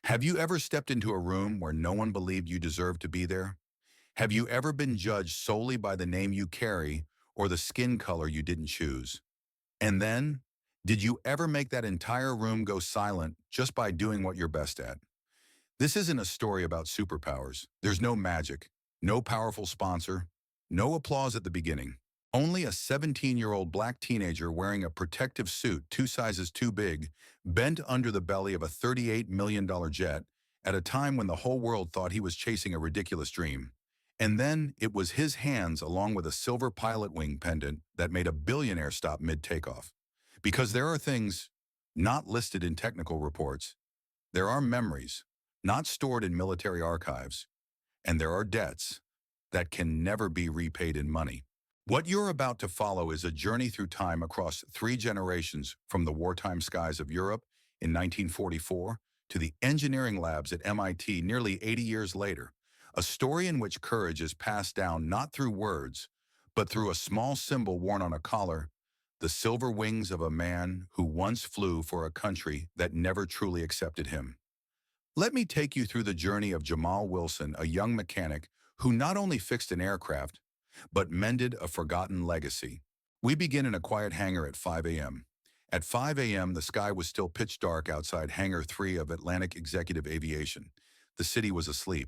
Have you ever stepped into a room where no one believed you deserved to be there? Have you ever been judged solely by the name you carry or the skin color you didn't choose? And then, did you ever make that entire room go silent just by doing what you're best at? This isn't a story about superpowers. There's no magic, no powerful sponsor, no applause at the beginning. Only a 17-year-old black teenager wearing a protective suit 2 sizes too big, bent under the belly of a $38 million jet at a time when the whole world thought he was chasing a ridiculous dream. And then it was his hands along with a silver pilot wing pendant that made a billionaire stop mid-takeoff. Because there are things not listed in technical reports. There are memories not stored in military archives, and there are debts that can never be repaid in money. What you're about to follow is a journey through time across 3 generations, from the wartime skies of Europe in 1944 to the engineering labs at MIT nearly 80 years later. A story in which courage is passed down not through words, but through a small symbol worn on a collar, the silver wings of a man who once flew for a country that never truly accepted him. Let me take you through the journey of Jamal Wilson, a young mechanic who not only fixed an aircraft, but mended a forgotten legacy. We begin in a quiet hangar at 5 a.m. At 5 a.m., the sky was still pitch dark outside Hangar 3 of Atlantic Executive Aviation. The city was asleep.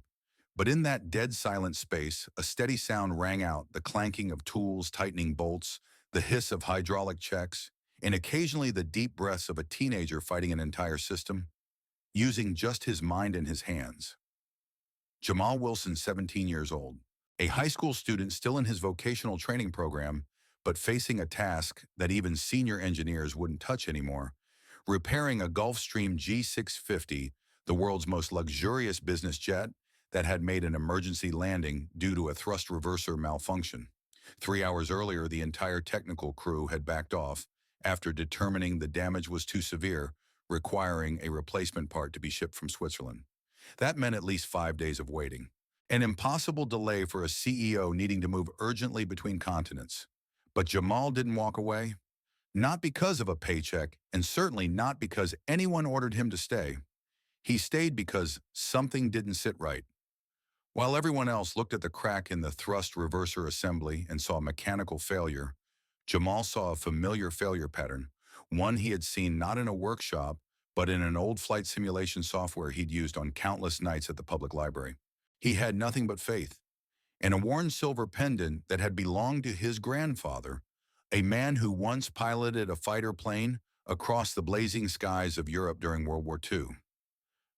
But in that dead silent space, a steady sound rang out, the clanking of tools tightening bolts, the hiss of hydraulic checks, and occasionally the deep breaths of a teenager fighting an entire system, using just his mind and his hands. Jamal Wilson, 17 years old, a high school student still in his vocational training program, but facing a task that even senior engineers wouldn't touch anymore, repairing a Gulfstream G650, the world's most luxurious business jet that had made an emergency landing due to a thrust reverser malfunction. 3 hours earlier, the entire technical crew had backed off after determining the damage was too severe, requiring a replacement part to be shipped from Switzerland. That meant at least 5 days of waiting. An impossible delay for a CEO needing to move urgently between continents. But Jamal didn't walk away. Not because of a paycheck, and certainly not because anyone ordered him to stay. He stayed because something didn't sit right. While everyone else looked at the crack in the thrust reverser assembly and saw mechanical failure, Jamal saw a familiar failure pattern, one he had seen not in a workshop, but in an old flight simulation software he'd used on countless nights at the public library. He had nothing but faith, and a worn silver pendant that had belonged to his grandfather, a man who once piloted a fighter plane across the blazing skies of Europe during World War II.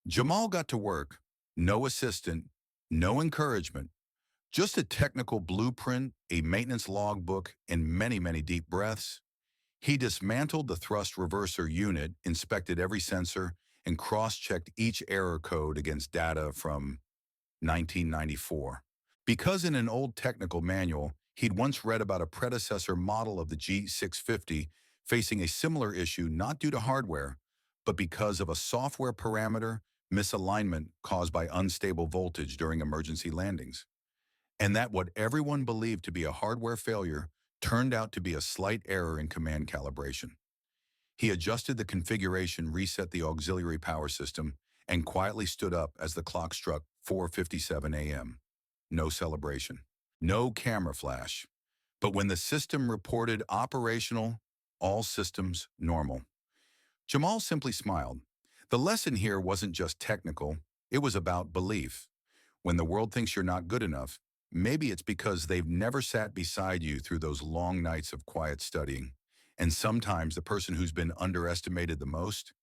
Jamal got to work, no assistant, no encouragement, just a technical blueprint, a maintenance logbook, and many, many deep breaths. He dismantled the thrust reverser unit, inspected every sensor, and cross-checked each error code against data from 1994. Because in an old technical manual, he'd once read about a predecessor model of the G650 facing a similar issue not due to hardware, but because of a software parameter misalignment caused by unstable voltage during emergency landings. And that what everyone believed to be a hardware failure turned out to be a slight error in command calibration. He adjusted the configuration, reset the auxiliary power system, and quietly stood up as the clock struck 4:57 a.m. No celebration, no camera flash. But when the system reported operational, all systems normal, Jamal simply smiled. The lesson here wasn't just technical, it was about belief. When the world thinks you're not good enough, maybe it's because they've never sat beside you through those long nights of quiet studying. And sometimes the person who's been underestimated the most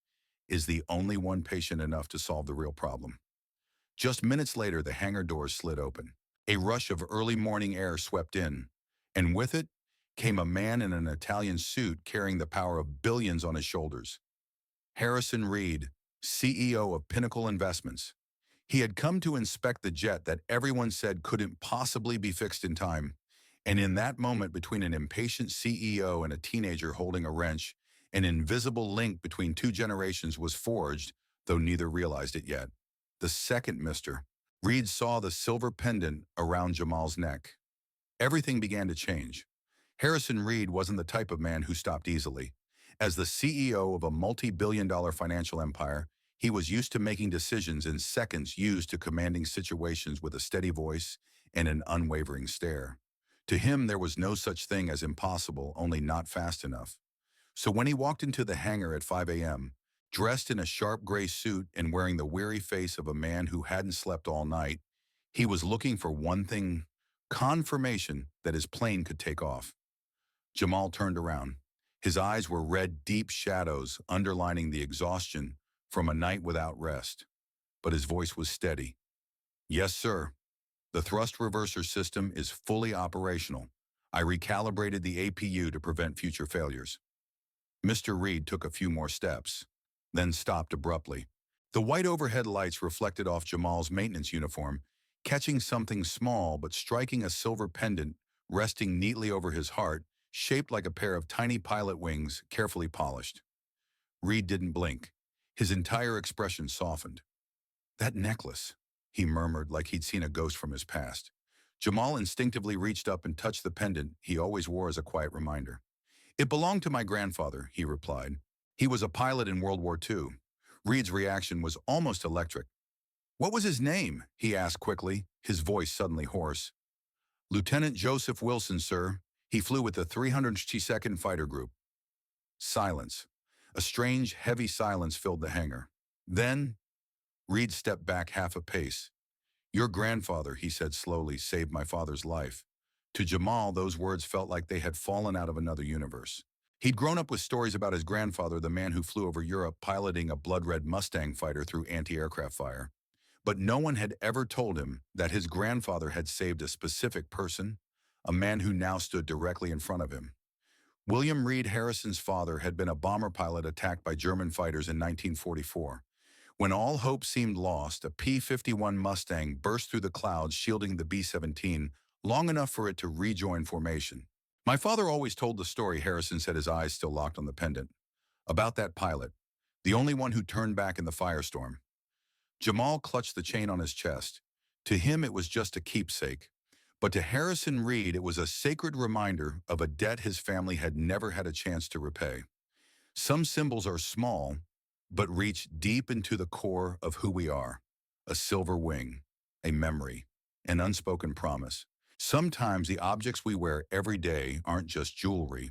is the only one patient enough to solve the real problem. Just minutes later, the hangar doors slid open. A rush of early morning air swept in, and with it came a man in an Italian suit carrying the power of billions on his shoulders. Harrison Reed, CEO of Pinnacle Investments. He had come to inspect the jet that everyone said couldn't possibly be fixed in time. And in that moment, between an impatient CEO and a teenager holding a wrench, an invisible link between 2 generations was forged, though neither realized it yet. The second Mr. Reed saw the silver pendant around Jamal's neck. Everything began to change. Harrison Reed wasn't the type of man who stopped easily. As the CEO of a multi-billion-dollar financial empire, He was used to making decisions in seconds, used to commanding situations with a steady voice and an unwavering stare. To him, there was no such thing as impossible, only not fast enough. So when he walked into the hangar at 5 a.m., dressed in a sharp gray suit and wearing the weary face of a man who hadn't slept all night, he was looking for one thing: confirmation that his plane could take off. Jamal turned around. His eyes were red, deep shadows underlining the exhaustion from a night without rest. But his voice was steady. "Yes, sir. The thrust reverser system is fully operational. I recalibrated the APU to prevent future failures." Mr. Reed took a few more steps, then stopped abruptly. The white overhead lights reflected off Jamal's maintenance uniform, catching something small but striking: a silver pendant resting neatly over his heart, shaped like a pair of tiny pilot wings, carefully polished. Reed didn't blink. His entire expression softened. "That necklace," he murmured like he'd seen a ghost from his past. Jamal instinctively reached up and touched the pendant he always wore as a quiet reminder. "It belonged to my grandfather," he replied. "He was a pilot in World War II." Reed's reaction was almost electric. "What was his name?" he asked quickly, his voice suddenly hoarse. "Lieutenant Joseph Wilson, sir. He flew with the 362nd Fighter Group." Silence. A strange, heavy silence filled the hangar. Then, Reed stepped back half a pace. "Your grandfather," he said slowly, "saved my father's life." To Jamal, those words felt like they had fallen out of another universe. He'd grown up with stories about his grandfather, the man who flew over Europe piloting a blood-red Mustang fighter through anti-aircraft fire. But no one had ever told him that his grandfather had saved a specific person, a man who now stood directly in front of him. William Reed Harrison's father had been a bomber pilot attacked by German fighters in 1944. When all hope seemed lost, a P-51 Mustang burst through the clouds, shielding the B-17 long enough for it to rejoin formation. "My father always told the story," Harrison said, his eyes still locked on the pendant, "about that pilot, the only one who turned back in the firestorm." Jamal clutched the chain on his chest. To him, it was just a keepsake. But to Harrison Reed, it was a sacred reminder of a debt his family had never had a chance to repay. Some symbols are small, but reach deep into the core of who we are. A silver wing, a memory, an unspoken promise. Sometimes the objects we wear every day aren't just jewelry.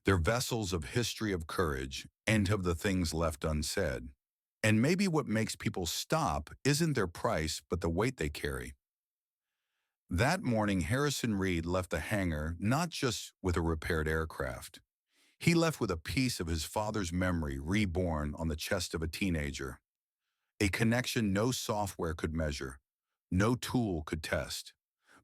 They're vessels of history, of courage, and of the things left unsaid. And maybe what makes people stop isn't their price, but the weight they carry. That morning, Harrison Reed left the hangar not just with a repaired aircraft. He left with a piece of his father's memory reborn on the chest of a teenager. A connection no software could measure, no tool could test,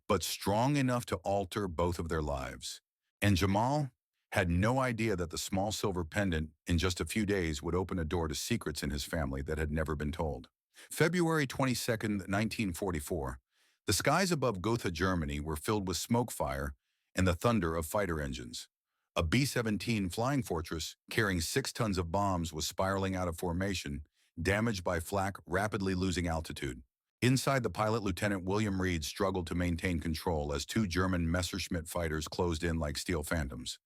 but strong enough to alter both of their lives. And Jamal had no idea that the small silver pendant in just a few days would open a door to secrets in his family that had never been told. February 22nd, 1944. The skies above Gotha, Germany were filled with smoke fire and the thunder of fighter engines. A B-17 Flying Fortress carrying 6 tons of bombs was spiraling out of formation, damaged by flak, rapidly losing altitude. Inside, the pilot, Lieutenant William Reed, struggled to maintain control as 2 German Messerschmitt fighters closed in like steel phantoms.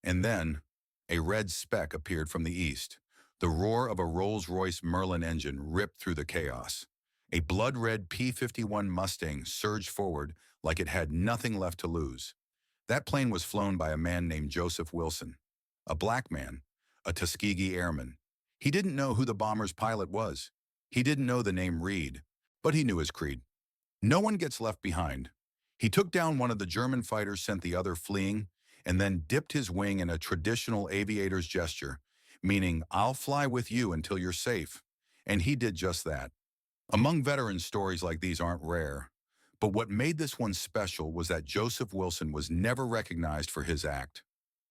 And then, a red speck appeared from the east. The roar of a Rolls-Royce Merlin engine ripped through the chaos. A blood-red P-51 Mustang surged forward like it had nothing left to lose. That plane was flown by a man named Joseph Wilson, a black man, a Tuskegee airman. He didn't know who the bomber's pilot was. He didn't know the name Reed, but he knew his creed. No one gets left behind. He took down one of the German fighters, sent the other fleeing, and then dipped his wing in a traditional aviator's gesture, meaning, "I'll fly with you until you're safe." And he did just that. Among veterans, stories like these aren't rare. But what made this one special was that Joseph Wilson was never recognized for his act.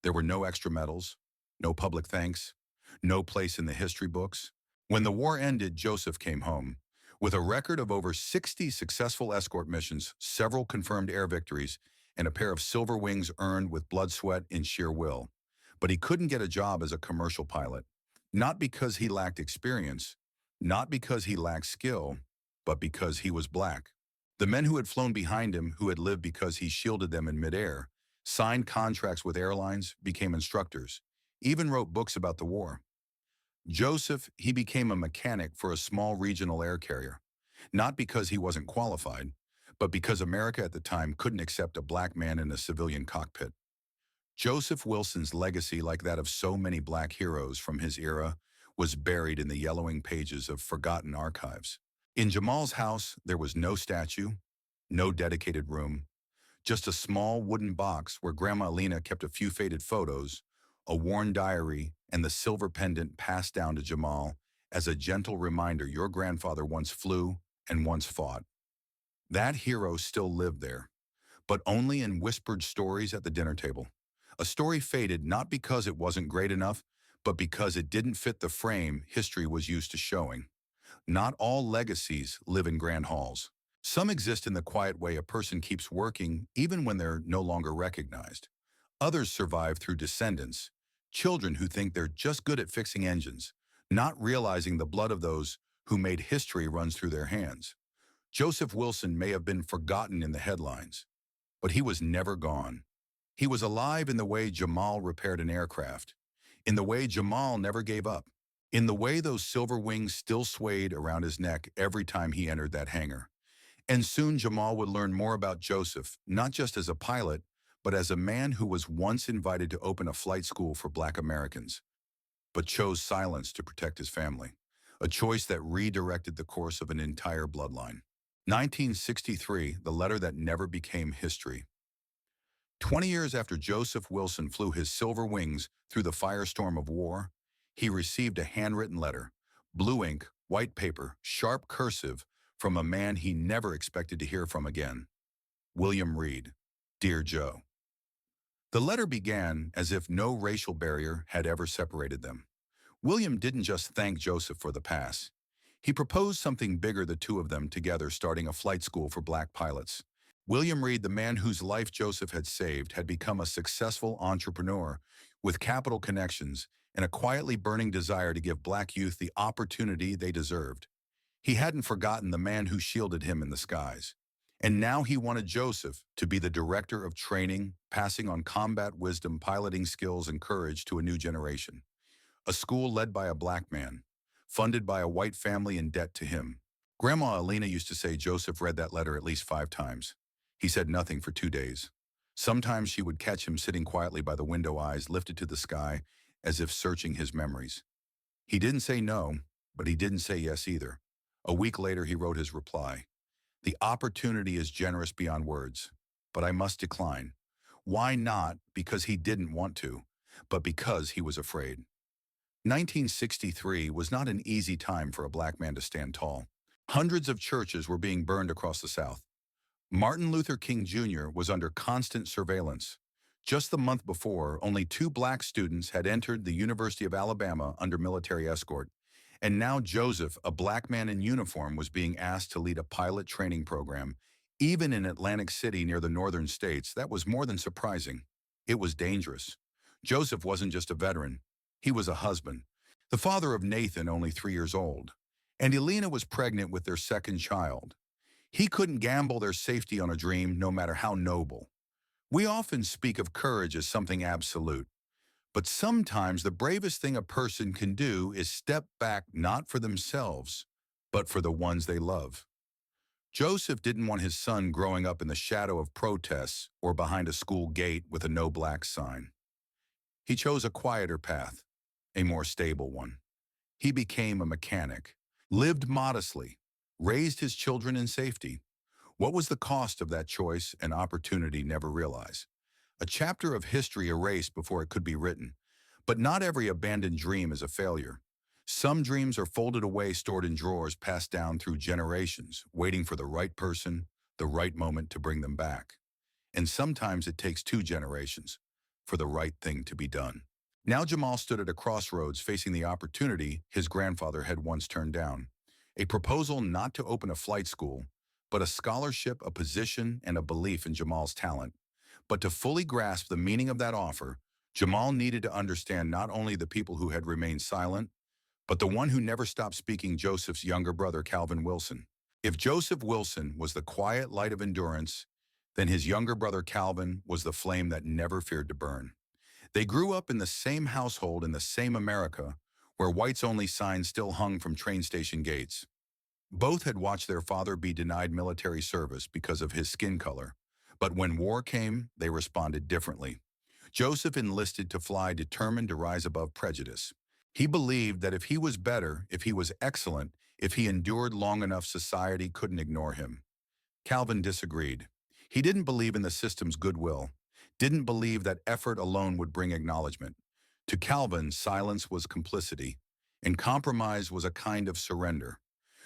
There were no extra medals, no public thanks, no place in the history books. When the war ended, Joseph came home with a record of over 60 successful escort missions, several confirmed air victories, and a pair of silver wings earned with blood, sweat, and sheer will. But he couldn't get a job as a commercial pilot, not because he lacked experience, not because he lacked skill, but because he was black. The men who had flown behind him, who had lived because he shielded them in midair, signed contracts with airlines, became instructors, even wrote books about the war. Joseph, he became a mechanic for a small regional air carrier, not because he wasn't qualified, but because America at the time couldn't accept a black man in a civilian cockpit. Joseph Wilson's legacy, like that of so many black heroes from his era, was buried in the yellowing pages of forgotten archives. In Jamal's house, there was no statue, no dedicated room, just a small wooden box where Grandma Alina kept a few faded photos, a worn diary, and the silver pendant passed down to Jamal as a gentle reminder your grandfather once flew and once fought. That hero still lived there, but only in whispered stories at the dinner table. A story faded not because it wasn't great enough, but because it didn't fit the frame history was used to showing. Not all legacies live in grand halls. Some exist in the quiet way a person keeps working even when they're no longer recognized. Others survive through descendants, children who think they're just good at fixing engines, not realizing the blood of those who made history runs through their hands. Joseph Wilson may have been forgotten in the headlines, but he was never gone. He was alive in the way Jamal repaired an aircraft, in the way Jamal never gave up, in the way those silver wings still swayed around his neck every time he entered that hangar. And soon Jamal would learn more about Joseph, not just as a pilot, but as a man who was once invited to open a flight school for Black Americans, but chose silence to protect his family, a choice that redirected the course of an entire bloodline. 1963, the letter that never became history. 20 years after Joseph Wilson flew his silver wings through the firestorm of war, he received a handwritten letter, blue ink, white paper, sharp cursive, from a man he never expected to hear from again. William Reed, Dear Joe. The letter began as if no racial barrier had ever separated them. William didn't just thank Joseph for the pass. He proposed something bigger, the two of them together starting a flight school for black pilots. William Reed, the man whose life Joseph had saved, had become a successful entrepreneur with capital connections and a quietly burning desire to give black youth the opportunity they deserved. He hadn't forgotten the man who shielded him in the skies. And now he wanted Joseph to be the director of training, passing on combat wisdom, piloting skills, and courage to a new generation. A school led by a black man, funded by a white family in debt to him. Grandma Alina used to say Joseph read that letter at least 5 times. He said nothing for 2 days. Sometimes she would catch him sitting quietly by the window, eyes lifted to the sky, as if searching his memories. He didn't say no, but he didn't say yes either. A week later, he wrote his reply. The opportunity is generous beyond words, but I must decline. Why not? Because he didn't want to, but because he was afraid. 1963 was not an easy time for a black man to stand tall. Hundreds of churches were being burned across the South. Martin Luther King Jr. was under constant surveillance. Just the month before, only 2 black students had entered the University of Alabama under military escort. And now Joseph, a black man in uniform, was being asked to lead a pilot training program, even in Atlantic City near the northern states. That was more than surprising. It was dangerous. Joseph wasn't just a veteran. He was a husband, the father of Nathan, only 3 years old. And Elena was pregnant with their second child. He couldn't gamble their safety on a dream, no matter how noble. We often speak of courage as something absolute. But sometimes the bravest thing a person can do is step back, not for themselves, but for the ones they love. Joseph didn't want his son growing up in the shadow of protests or behind a school gate with a no black sign. He chose a quieter path, a more stable one. He became a mechanic, lived modestly, raised his children in safety. What was the cost of that choice and opportunity never realized? A chapter of history erased before it could be written. But not every abandoned dream is a failure. Some dreams are folded away, stored in drawers, passed down through generations, waiting for the right person, the right moment to bring them back. And sometimes it takes 2 generations for the right thing to be done. Now Jamal stood at a crossroads, facing the opportunity his grandfather had once turned down. A proposal not to open a flight school, but a scholarship, a position, and a belief in Jamal's talent. But to fully grasp the meaning of that offer, Jamal needed to understand not only the people who had remained silent, but the one who never stopped speaking, Joseph's younger brother, Calvin Wilson. If Joseph Wilson was the quiet light of endurance, then his younger brother Calvin was the flame that never feared to burn. They grew up in the same household in the same America, where whites-only signs still hung from train station gates. Both had watched their father be denied military service because of his skin color, but when war came, they responded differently. Joseph enlisted to fly, determined to rise above prejudice. He believed that if he was better, if he was excellent, if he endured long enough, society couldn't ignore him. Calvin disagreed. He didn't believe in the system's goodwill, didn't believe that effort alone would bring acknowledgement. To Calvin, silence was complicity, and compromise was a kind of surrender.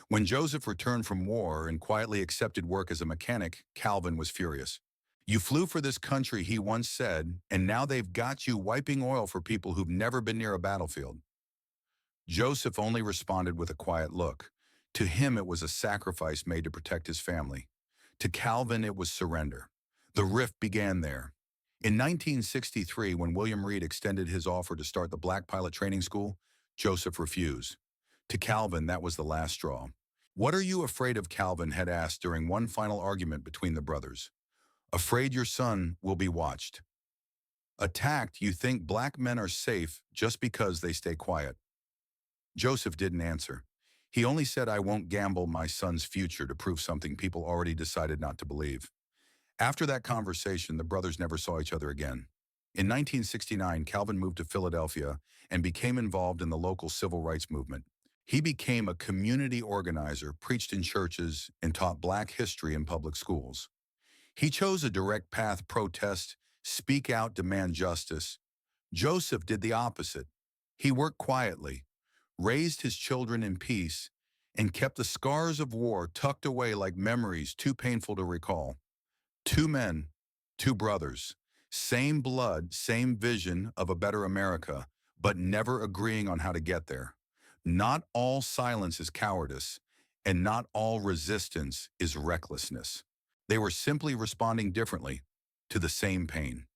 When Joseph returned from war and quietly accepted work as a mechanic, Calvin was furious. "You flew for this country," he once said, "and now they've got you wiping oil for people who've never been near a battlefield." Joseph only responded with a quiet look. To him, it was a sacrifice made to protect his family. To Calvin, it was surrender. The rift began there. In 1963, when William Reed extended his offer to start the Black Pilot Training School, Joseph refused. To Calvin, that was the last straw. "What are you afraid of?" Calvin had asked during one final argument between the brothers. "Afraid your son will be watched. Attacked, you think black men are safe just because they stay quiet." Joseph didn't answer. He only said, "I won't gamble my son's future to prove something people already decided not to believe." After that conversation, the brothers never saw each other again. In 1969, Calvin moved to Philadelphia and became involved in the local civil rights movement. He became a community organizer, preached in churches, and taught Black history in public schools. He chose a direct path: protest, speak out, demand justice. Joseph did the opposite. He worked quietly, raised his children in peace, and kept the scars of war tucked away like memories too painful to recall. Two men, two brothers, same blood, same vision of a better America, but never agreeing on how to get there. Not all silence is cowardice, and not all resistance is recklessness. They were simply responding differently to the same pain.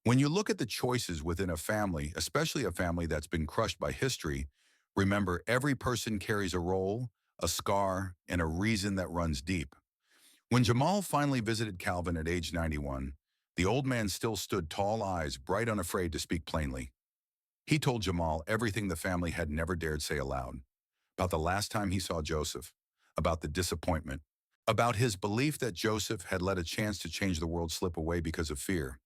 When you look at the choices within a family, especially a family that's been crushed by history, remember every person carries a role, a scar, and a reason that runs deep. When Jamal finally visited Calvin at age 91, the old man still stood tall, eyes bright, unafraid to speak plainly. He told Jamal everything the family had never dared say aloud. About the last time he saw Joseph, about the disappointment, about his belief that Joseph had let a chance to change the world slip away because of fear.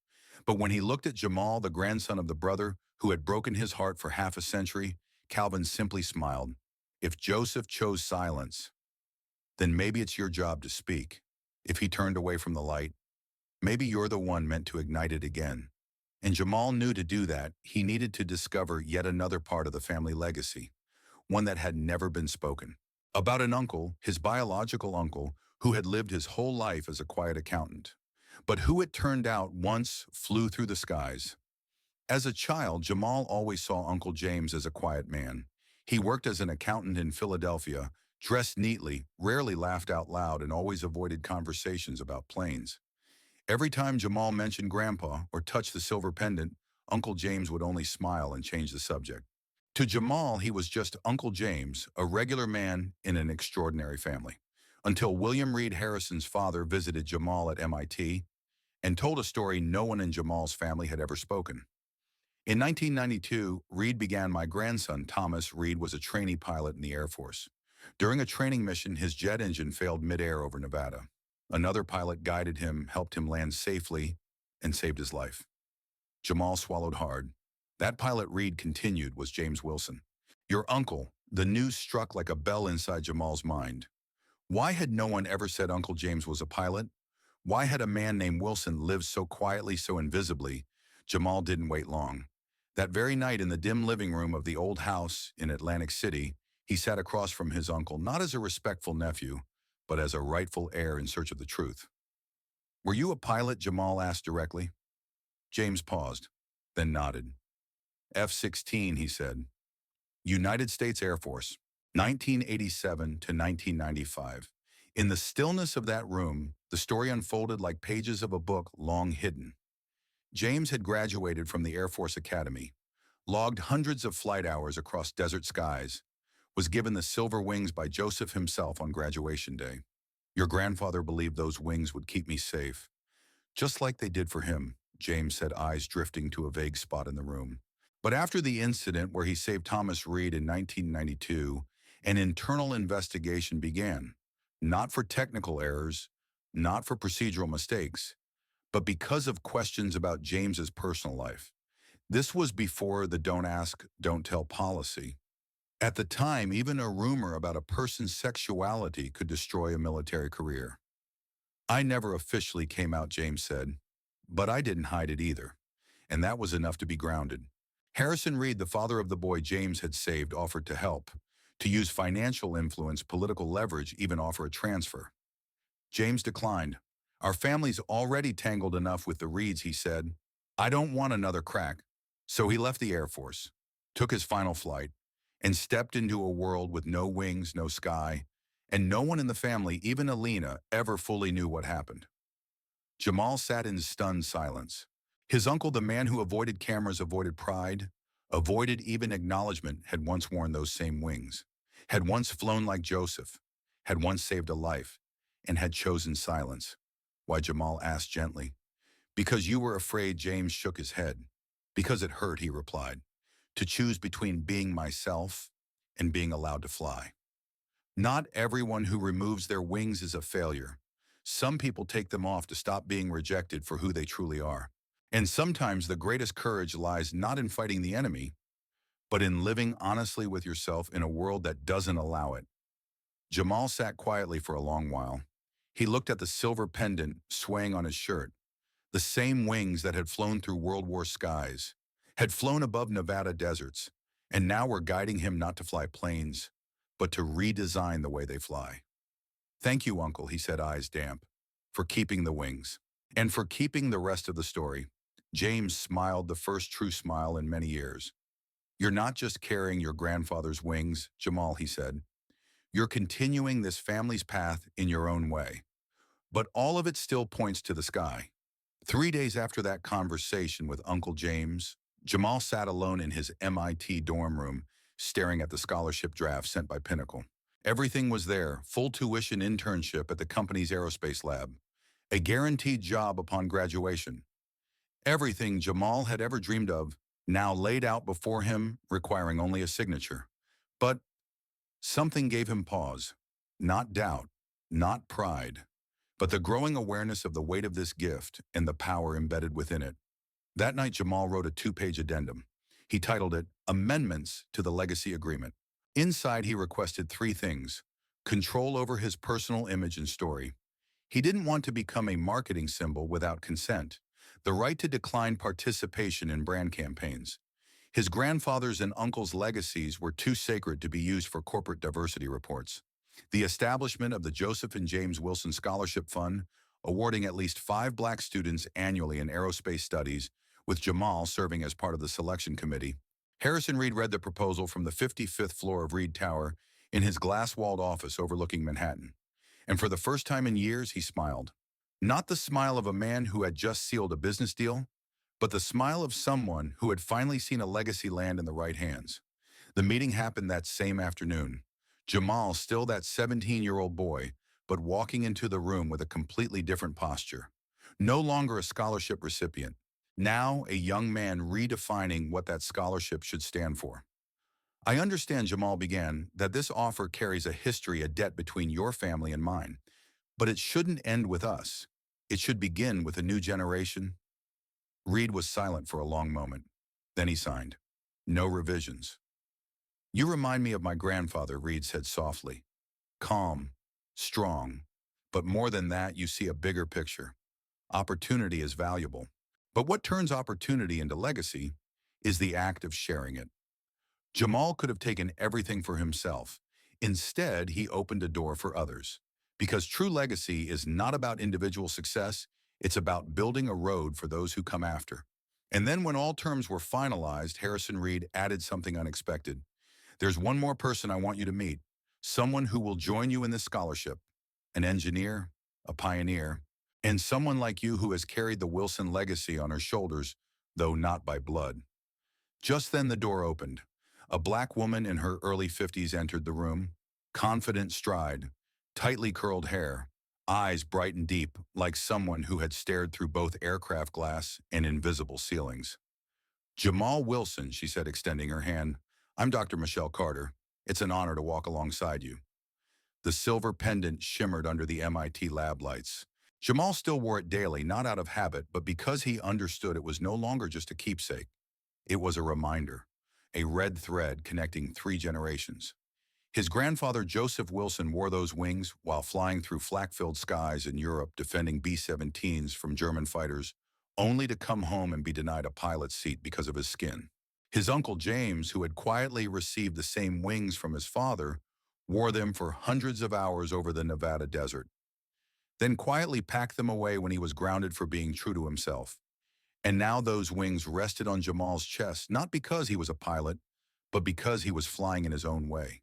But when he looked at Jamal, the grandson of the brother who had broken his heart for half a century, Calvin simply smiled. "If Joseph chose silence, then maybe it's your job to speak. If he turned away from the light, maybe you're the one meant to ignite it again." And Jamal knew to do that, he needed to discover yet another part of the family legacy, one that had never been spoken. About an uncle, his biological uncle, who had lived his whole life as a quiet accountant, but who it turned out once flew through the skies. As a child, Jamal always saw Uncle James as a quiet man. He worked as an accountant in Philadelphia, dressed neatly, rarely laughed out loud, and always avoided conversations about planes. Every time Jamal mentioned Grandpa or touched the silver pendant, Uncle James would only smile and change the subject. To Jamal, he was just Uncle James, a regular man in an extraordinary family. Until William Reed Harrison's father visited Jamal at MIT and told a story no one in Jamal's family had ever spoken. In 1992, Reed began. "My grandson, Thomas Reed, was a trainee pilot in the Air Force. During a training mission, his jet engine failed midair over Nevada. Another pilot guided him, helped him land safely, and saved his life." Jamal swallowed hard. That pilot, Reed continued, was James Wilson. "Your uncle." The news struck like a bell inside Jamal's mind. Why had no one ever said Uncle James was a pilot? Why had a man named Wilson lived so quietly, so invisibly? Jamal didn't wait long. That very night, in the dim living room of the old house in Atlantic City, he sat across from his uncle, not as a respectful nephew, but as a rightful heir in search of the truth. "Were you a pilot?" Jamal asked directly. James paused, then nodded. "F-16, he said. "United States Air Force, 1987 to 1995. In the stillness of that room, the story unfolded like pages of a book long hidden. James had graduated from the Air Force Academy, logged hundreds of flight hours across desert skies, was given the silver wings by Joseph himself on graduation day. "Your grandfather believed those wings would keep me safe, just like they did for him," James said, eyes drifting to a vague spot in the room. But after the incident where he saved Thomas Reed in 1992, an internal investigation began, not for technical errors, not for procedural mistakes, but because of questions about James's personal life. This was before the don't ask, don't tell policy. At the time, even a rumor about a person's sexuality could destroy a military career. I never officially came out, James said, but I didn't hide it either, and that was enough to be grounded. Harrison Reed, the father of the boy James had saved, offered to help, to use financial influence, political leverage, even offer a transfer. James declined. Our family's already tangled enough with the Reeds, he said. I don't want another crack. So he left the Air Force, took his final flight, and stepped into a world with no wings, no sky, and no one in the family, even Alina, ever fully knew what happened. Jamal sat in stunned silence. His uncle, the man who avoided cameras, avoided pride, avoided even acknowledgement, had once worn those same wings, had once flown like Joseph, had once saved a life, and had chosen silence. Why, Jamal asked gently. Because you were afraid, James shook his head. Because it hurt, he replied. To choose between being myself and being allowed to fly. Not everyone who removes their wings is a failure. Some people take them off to stop being rejected for who they truly are. And sometimes the greatest courage lies not in fighting the enemy, but in living honestly with yourself in a world that doesn't allow it. Jamal sat quietly for a long while. He looked at the silver pendant swaying on his shirt, the same wings that had flown through World War skies, had flown above Nevada deserts, and now were guiding him not to fly planes, but to redesign the way they fly. Thank you, Uncle, he said, eyes damp, for keeping the wings, and for keeping the rest of the story. James smiled, the first true smile in many years. You're not just carrying your grandfather's wings, Jamal, he said. You're continuing this family's path in your own way. But all of it still points to the sky. 3 days after that conversation with Uncle James, Jamal sat alone in his MIT dorm room, staring at the scholarship draft sent by Pinnacle. Everything was there, full tuition internship at the company's aerospace lab, a guaranteed job upon graduation. Everything Jamal had ever dreamed of, now laid out before him, requiring only a signature. But something gave him pause. Not doubt, not pride, but the growing awareness of the weight of this gift and the power embedded within it. That night, Jamal wrote a 2-page addendum. He titled it Amendments to the Legacy Agreement. Inside, he requested 3 things: control over his personal image and story. He didn't want to become a marketing symbol without consent, the right to decline participation in brand campaigns. His grandfather's and uncle's legacies were too sacred to be used for corporate diversity reports. The establishment of the Joseph and James Wilson Scholarship Fund, awarding at least 5 black students annually in aerospace studies, with Jamal serving as part of the selection committee. Harrison Reed read the proposal from the 55th floor of Reed Tower in his glass-walled office overlooking Manhattan. And for the first time in years, he smiled. Not the smile of a man who had just sealed a business deal, but the smile of someone who had finally seen a legacy land in the right hands. The meeting happened that same afternoon. Jamal, still that 17-year-old boy, but walking into the room with a completely different posture. No longer a scholarship recipient. Now a young man redefining what that scholarship should stand for. I understand, Jamal began, that this offer carries a history, a debt between your family and mine. But it shouldn't end with us. It should begin with a new generation. Reed was silent for a long moment. Then he signed. No revisions. You remind me of my grandfather, Reed said softly. Calm, strong. But more than that, you see a bigger picture. Opportunity is valuable. But what turns opportunity into legacy is the act of sharing it. Jamal could have taken everything for himself. Instead, he opened a door for others. Because true legacy is not about individual success, it's about building a road for those who come after. And then when all terms were finalized, Harrison Reed added something unexpected. There's one more person I want you to meet, someone who will join you in this scholarship, an engineer, a pioneer, and someone like you who has carried the Wilson legacy on her shoulders, though not by blood. Just then the door opened. A black woman in her early 50s entered the room, confident stride, tightly curled hair, eyes bright and deep, like someone who had stared through both aircraft glass and invisible ceilings. Jamal Wilson, she said, extending her hand. I'm Dr. Michelle Carter. It's an honor to walk alongside you. The silver pendant shimmered under the MIT lab lights. Jamal still wore it daily, not out of habit, but because he understood it was no longer just a keepsake. It was a reminder, a red thread connecting 3 generations. His grandfather, Joseph Wilson, wore those wings while flying through flak-filled skies in Europe defending B-17s from German fighters, only to come home and be denied a pilot's seat because of his skin. His uncle James, who had quietly received the same wings from his father, wore them for hundreds of hours over the Nevada desert, then quietly packed them away when he was grounded for being true to himself. And now those wings rested on Jamal's chest, not because he was a pilot, but because he was flying in his own way.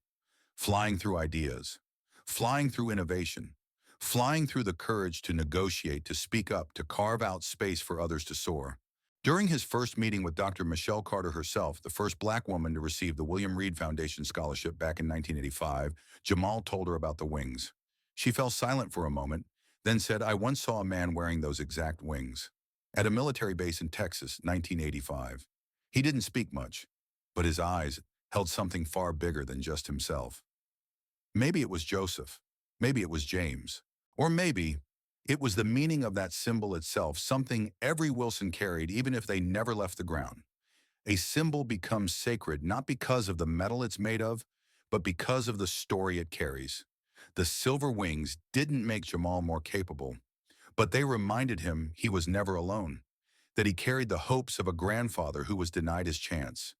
Flying through ideas, flying through innovation, flying through the courage to negotiate, to speak up, to carve out space for others to soar. During his first meeting with Dr. Michelle Carter herself, the first Black woman to receive the William Reed Foundation Scholarship back in 1985, Jamal told her about the wings. She fell silent for a moment, then said, I once saw a man wearing those exact wings at a military base in Texas, 1985. He didn't speak much, but his eyes held something far bigger than just himself. Maybe it was Joseph, maybe it was James, or maybe it was the meaning of that symbol itself, something every Wilson carried even if they never left the ground. A symbol becomes sacred not because of the metal it's made of, but because of the story it carries. The silver wings didn't make Jamal more capable, but they reminded him he was never alone, that he carried the hopes of a grandfather who was denied his chance,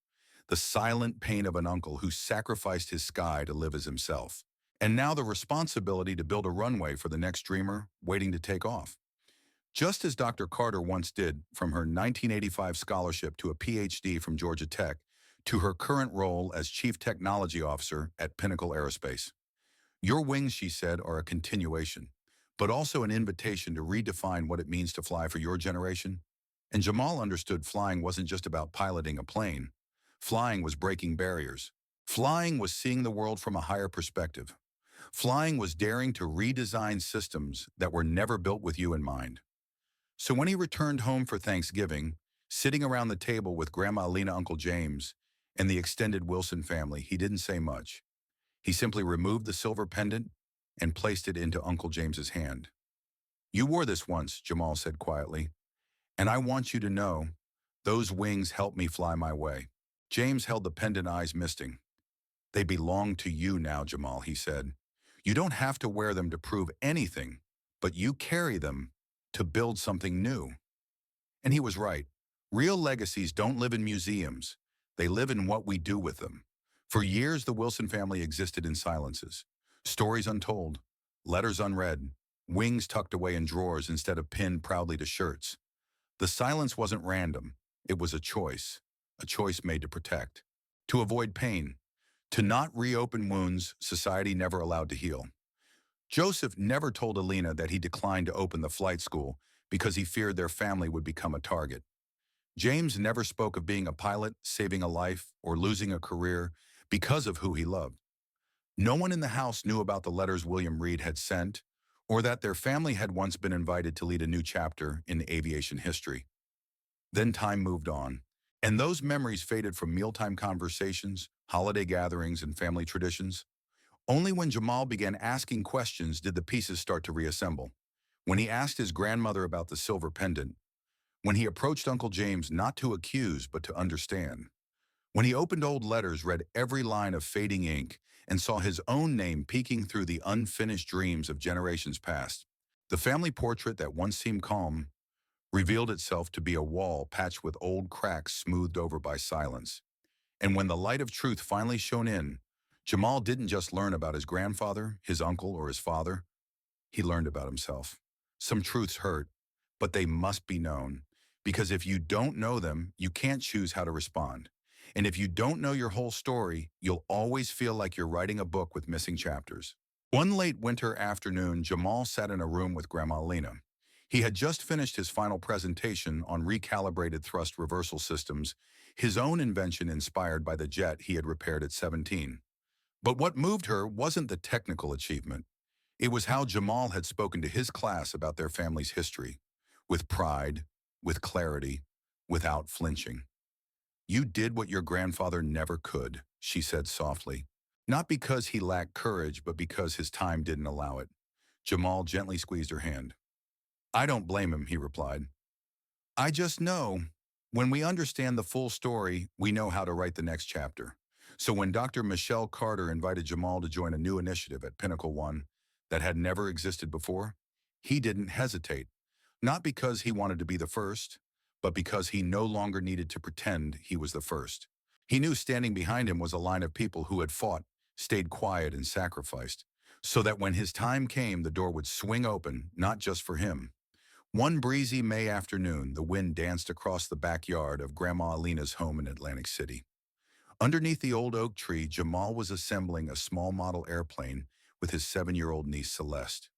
the silent pain of an uncle who sacrificed his sky to live as himself, and now the responsibility to build a runway for the next dreamer waiting to take off. Just as Dr. Carter once did, from her 1985 scholarship to a PhD from Georgia Tech, to her current role as Chief Technology Officer at Pinnacle Aerospace. Your wings, she said, are a continuation, but also an invitation to redefine what it means to fly for your generation. And Jamal understood flying wasn't just about piloting a plane. Flying was breaking barriers. Flying was seeing the world from a higher perspective. Flying was daring to redesign systems that were never built with you in mind. So when he returned home for Thanksgiving, sitting around the table with Grandma Lena, Uncle James, and the extended Wilson family, he didn't say much. He simply removed the silver pendant and placed it into Uncle James's hand. You wore this once, Jamal said quietly, and I want you to know those wings helped me fly my way. James held the pendant, eyes misting. They belong to you now, Jamal, he said. You don't have to wear them to prove anything, but you carry them to build something new. And he was right. Real legacies don't live in museums. They live in what we do with them. For years, the Wilson family existed in silences. Stories untold, letters unread, wings tucked away in drawers instead of pinned proudly to shirts. The silence wasn't random. It was a choice made to protect, to avoid pain, to not reopen wounds society never allowed to heal. Joseph never told Alina that he declined to open the flight school because he feared their family would become a target. James never spoke of being a pilot, saving a life, or losing a career because of who he loved. No one in the house knew about the letters William Reed had sent, or that their family had once been invited to lead a new chapter in aviation history. Then time moved on, and those memories faded from mealtime conversations, holiday gatherings, and family traditions. Only when Jamal began asking questions did the pieces start to reassemble. When he asked his grandmother about the silver pendant, when he approached Uncle James not to accuse but to understand, when he opened old letters, read every line of fading ink, and saw his own name peeking through the unfinished dreams of generations past, the family portrait that once seemed calm revealed itself to be a wall patched with old cracks smoothed over by silence. And when the light of truth finally shone in, Jamal didn't just learn about his grandfather, his uncle, or his father. He learned about himself. Some truths hurt, but they must be known. Because if you don't know them, you can't choose how to respond. And if you don't know your whole story, you'll always feel like you're writing a book with missing chapters. One late winter afternoon, Jamal sat in a room with Grandma Lena. He had just finished his final presentation on recalibrated thrust reversal systems, his own invention inspired by the jet he had repaired at 17. But what moved her wasn't the technical achievement. It was how Jamal had spoken to his class about their family's history, with pride, with clarity, without flinching. You did what your grandfather never could, she said softly. Not because he lacked courage, but because his time didn't allow it. Jamal gently squeezed her hand. I don't blame him, he replied. I just know when we understand the full story, we know how to write the next chapter. So when Dr. Michelle Carter invited Jamal to join a new initiative at Pinnacle One that had never existed before, he didn't hesitate. Not because he wanted to be the first, but because he no longer needed to pretend he was the first. He knew standing behind him was a line of people who had fought, stayed quiet, and sacrificed, so that when his time came, the door would swing open, not just for him. One breezy May afternoon, the wind danced across the backyard of Grandma Alina's home in Atlantic City. Underneath the old oak tree, Jamal was assembling a small model airplane with his 7-year-old niece Celeste.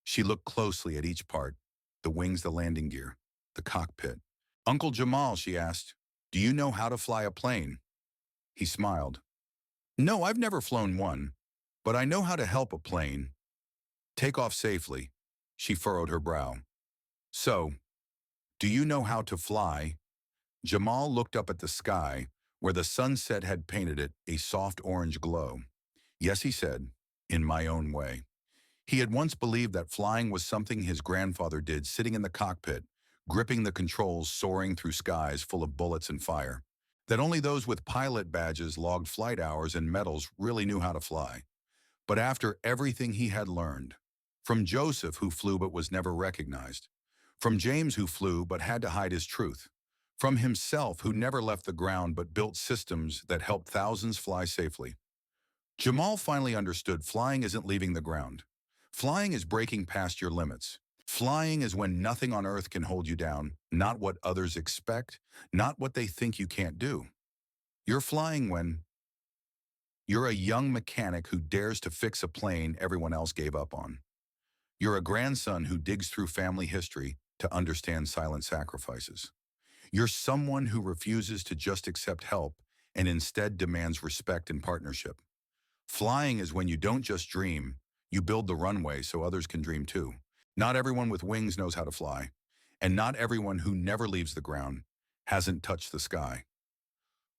She looked closely at each part, the wings, the landing gear, the cockpit. Uncle Jamal, she asked, do you know how to fly a plane? He smiled. No, I've never flown one, but I know how to help a plane take off safely. She furrowed her brow. So, do you know how to fly? Jamal looked up at the sky, where the sunset had painted it a soft orange glow. Yes, he said, in my own way. He had once believed that flying was something his grandfather did, sitting in the cockpit, gripping the controls, soaring through skies full of bullets and fire. That only those with pilot badges, logged flight hours, and medals really knew how to fly. But after everything he had learned, from Joseph, who flew but was never recognized, from James, who flew but had to hide his truth, from himself, who never left the ground but built systems that helped thousands fly safely, Jamal finally understood flying isn't leaving the ground. Flying is breaking past your limits. Flying is when nothing on earth can hold you down, not what others expect, not what they think you can't do. You're flying when you're a young mechanic who dares to fix a plane everyone else gave up on. You're a grandson who digs through family history to understand silent sacrifices. You're someone who refuses to just accept help and instead demands respect and partnership. Flying is when you don't just dream, you build the runway so others can dream too. Not everyone with wings knows how to fly, and not everyone who never leaves the ground hasn't touched the sky.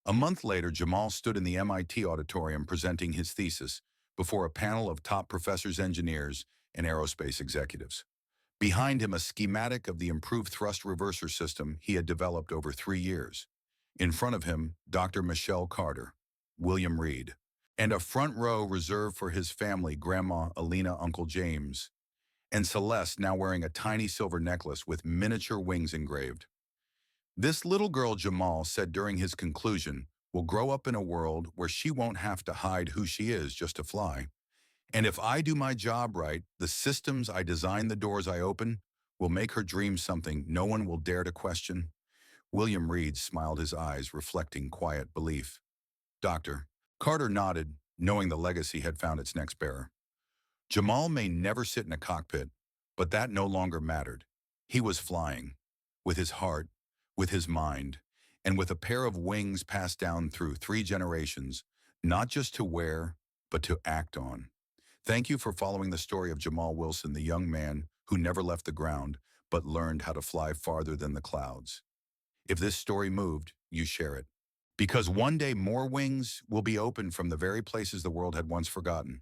A month later, Jamal stood in the MIT auditorium presenting his thesis before a panel of top professors, engineers, and aerospace executives. Behind him, a schematic of the improved thrust reverser system he had developed over 3 years. In front of him, Dr. Michelle Carter, William Reed, and a front row reserved for his family, Grandma Alina, Uncle James, and Celeste, now wearing a tiny silver necklace with miniature wings engraved. This little girl, Jamal said during his conclusion, will grow up in a world where she won't have to hide who she is just to fly. And if I do my job right, the systems I design, the doors I open, will make her dream something no one will dare to question. William Reed smiled, his eyes reflecting quiet belief. Doctor. Carter nodded, knowing the legacy had found its next bearer. Jamal may never sit in a cockpit, but that no longer mattered. He was flying, with his heart, with his mind, and with a pair of wings passed down through 3 generations, not just to wear, but to act on. Thank you for following the story of Jamal Wilson, the young man who never left the ground, but learned how to fly farther than the clouds. If this story moved, you share it. Because one day more wings will be opened from the very places the world had once forgotten.